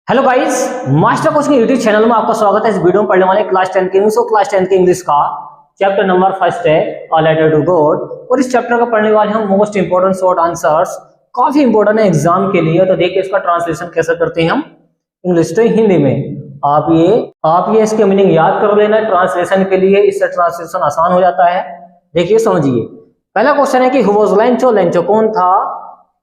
Hello guys, master coaching YouTube channel में आपका स्वागत है। इस वीडियो में पढ़ने वाले क्लास 10 के इंग्लिश और क्लास 10 के इंग्लिश का चैप्टर नंबर फर्स्ट है अ लेटर टू गॉड। और इस चैप्टर का पढ़ने वाले हम मोस्ट इंपोर्टेंट शॉर्ट आंसर्स, काफी इंपोर्टेंट है एग्जाम के लिए। तो देखिए इसका ट्रांसलेशन कैसे करते हैं हम इंग्लिश से हिंदी में। आप ये इसके मीनिंग याद कर लेना ट्रांसलेशन के लिए, इससे ट्रांसलेशन आसान हो जाता है। देखिए समझिए, पहला क्वेश्चन है कि हु वाज लेंचो, लेंचो कौन था।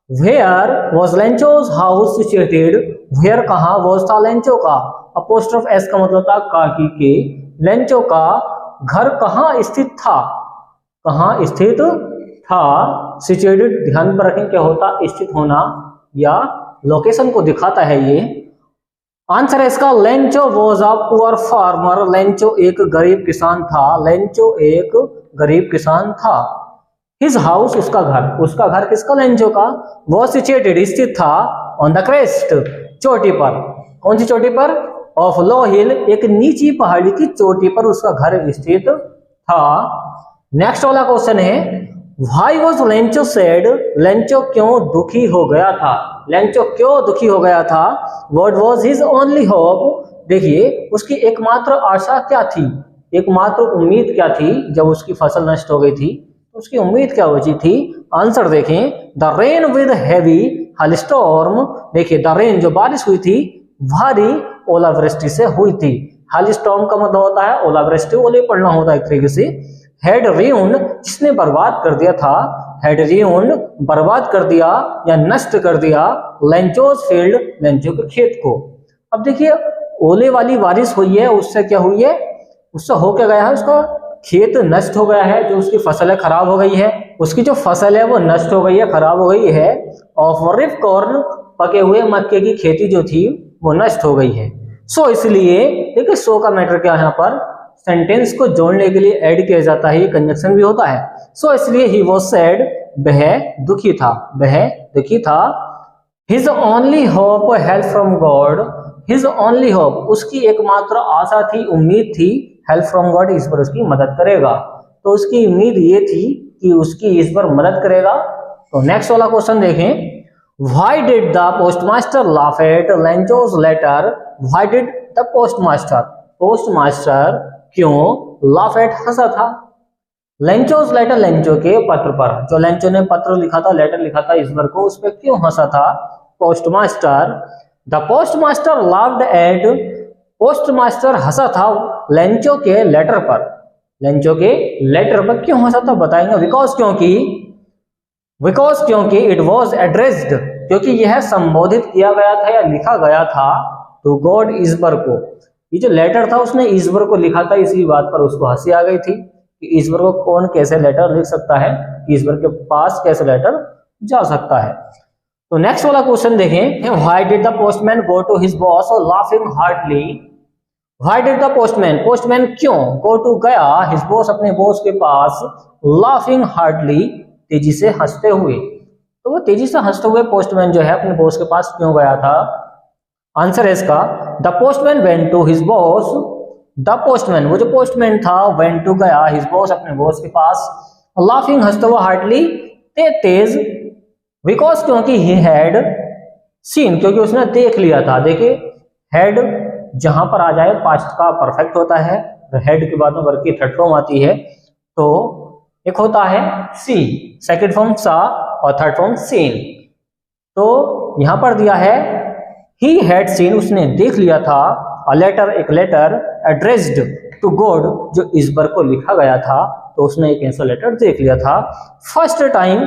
Where was Lencho's house situated? Where कहाँ was था लेंचो का। अपोस्ट्रोफ एस का मतलब था काकी के। लेंचो का घर कहाँ स्थित था, कहाँ स्थित था। सिचुएटेड ध्यान पर रखें क्या होता, स्थित होना या लोकेशन को दिखाता है ये। आंसर है इसका Lencho was a poor farmer. Lencho एक गरीब किसान था। लेंचो एक गरीब किसान था। हिज हाउस उसका घर किसका, लेंचो का। वो सिचुएटेड स्थित था ऑन द क्रेस्ट चोटी पर। कौन सी चोटी पर, ऑफ लो हिल एक नीची पहाड़ी की चोटी पर उसका घर स्थित था। नेक्स्ट वाला क्वेश्चन है why was Lencho sad. Lencho क्यों दुखी हो गया था। लेंचो क्यों दुखी हो गया था। What was his only hope. देखिए उसकी एकमात्र आशा क्या थी, एकमात्र उम्मीद क्या थी जब उसकी फसल नष्ट हो गई थी, उसकी उम्मीद क्या बची थी। आंसर देखें, द रेन विद हैवी हाइलस्टॉर्म। देखिए द रेन जो बारिश हुई थी भारी ओलावृष्टि से हुई थी। हाइलस्टॉर्म का मतलब होता है ओलावृष्टि, ओले पड़ना होता है एक तरीके से। हेड र्यून्ड जिसने बर्बाद कर दिया था, हेड र्यून्ड बर्बाद कर दिया या नष्ट कर दिया लेंचोज फील्ड लेंचो के खेत को। अब देखिए ओले वाली बारिश हुई है, उससे क्या हुई है, उससे हो क्या गया है, उसका खेत नष्ट हो गया है। जो उसकी फसल है खराब हो गई है, उसकी जो फसल है वो नष्ट हो गई है, खराब हो गई है। और रिप कॉर्न पके हुए मक्के की खेती जो थी वो नष्ट हो गई है। सो इसलिए देखिए सो का मैटर क्या है, यहाँ पर सेंटेंस को जोड़ने के लिए ऐड किया जाता है, ये कंजक्शन भी होता है। सो इसलिए ही वाज सैड, वह दुखी था, वह दुखी था। His only hope help from God. His only hope उसकी एकमात्र आशा थी, उम्मीद थी, हेल्प फ्रॉम गॉड ईश्वर उसकी मदद करेगा। तो उसकी उम्मीद ये थी कि उसकी ईश्वर मदद करेगा। तो नेक्स्ट वाला क्वेश्चन देखें, why did the postmaster laugh at Lencho's letter. Why did the postmaster, postmaster क्यों लाफ एट हंसा था लेंचोज लेटर, लेंचो के पत्र पर। जो लेंचो ने पत्र लिखा था, लेटर लिखा था ईश्वर को, उस पर क्यों हंसा था postmaster. The postmaster laughed at, postmaster हंसा था लेंचो के लेटर पर। लेंचो के लेटर पर क्यों हंसा था बताएंगे। बिकॉज क्योंकि इट वॉज एड्रेस्ड, क्योंकि यह संबोधित किया गया था या लिखा गया था टू गॉड ईश्वर को। ये जो लेटर था उसने ईश्वर को लिखा था, इसी बात पर उसको हंसी आ गई थी कि ईश्वर को कौन कैसे लेटर लिख सकता है, ईश्वर के पास कैसे लेटर जा सकता है। तो नेक्स्ट वाला क्वेश्चन देखें, why did the postman go to his boss laughing heartily. Why did the postman, postman क्यों, गो टू गया, हिज बॉस अपने बॉस के पास, लाफिंग हार्टली तेजी से हंसते हुए। तो वो तेजी से हंसते हुए पोस्टमैन जो है अपने बॉस के पास क्यों गया था। आंसर है इसका, the postman went to his boss. The postman वो जो पोस्टमैन था वेंट टू गया हिज बॉस अपने बॉस के पास, लाफिंग हंसते हुए, हार्टली तेज। बिकॉज क्योंकि ही हैड सीन, क्योंकि उसने देख लिया था। देखिए हैड जहां पर आ जाए पास्ट का परफेक्ट होता है, हेड के बाद में वर्ब की थर्ड फॉर्म आती है। तो एक होता है सी, सेकंड फॉर्म सा और थर्ड फॉर्म सीन। तो यहां पर दिया है ही हैड सीन, उसने देख लिया था, अ लेटर एक लेटर, एड्रेस्ड टू गॉड जो ईश्वर को लिखा गया था। तो उसने एक ऐसा लेटर देख लिया था। फर्स्ट टाइम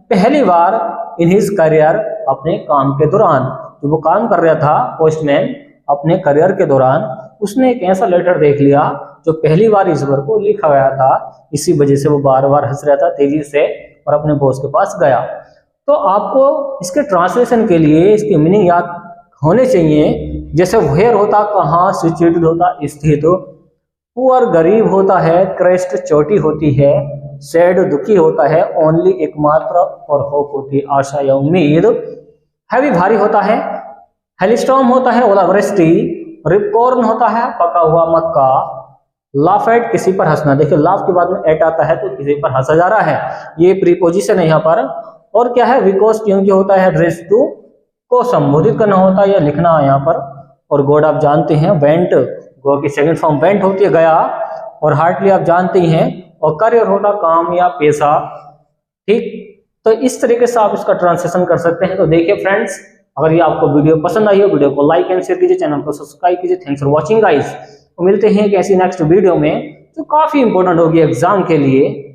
पहली बार इन हिज करियर, अपने काम के दौरान, जो वो काम कर रहा था पोस्टमैन अपने करियर के दौरान, उसने एक ऐसा लेटर देख लिया जो पहली बार ईश्वर को लिखा गया था। इसी वजह से वो बार बार हंस रहा था तेजी से और अपने बॉस के पास गया। तो आपको इसके ट्रांसलेशन के लिए इसकी मीनिंग याद होने चाहिए। जैसे वेयर होता कहाँ, सिचुएटेड होता स्थित, पुअर गरीब होता है, क्रेस्ट चोटी होती है, सैड दुखी होता है, ओनली एकमात्र, और होप होती है आशा या उम्मीद। हैवी भारी होता है, हेलिस्टॉर्म होता है ओलावृष्टि, रिपकॉर्न होता है पका हुआ मक्का, लाफ एट किसी पर हंसना। देखिए लाफ के बाद में एट आता है तो किसी पर हंसा जा रहा है, ये प्रीपोजिशन है यहाँ पर। और क्या है, बिकॉज क्योंकि होता है एड्रेस टू, को संबोधित करना होता है या लिखना यहाँ पर और गॉड आप जानते हैं वेंट, गो की सेकंड फॉर्म वेंट होती है गया, और हार्डली आप जानते ही हैं, और करियर होता काम या पेशा। ठीक, तो इस तरीके से आप इसका ट्रांसलेशन कर सकते हैं। तो देखिए फ्रेंड्स, अगर ये आपको वीडियो पसंद आई हो, वीडियो को लाइक एंड शेयर कीजिए, चैनल को सब्सक्राइब कीजिए। Thanks for watching guys. तो मिलते हैं एक ऐसी नेक्स्ट वीडियो में जो काफी इंपॉर्टेंट होगी एग्जाम के लिए।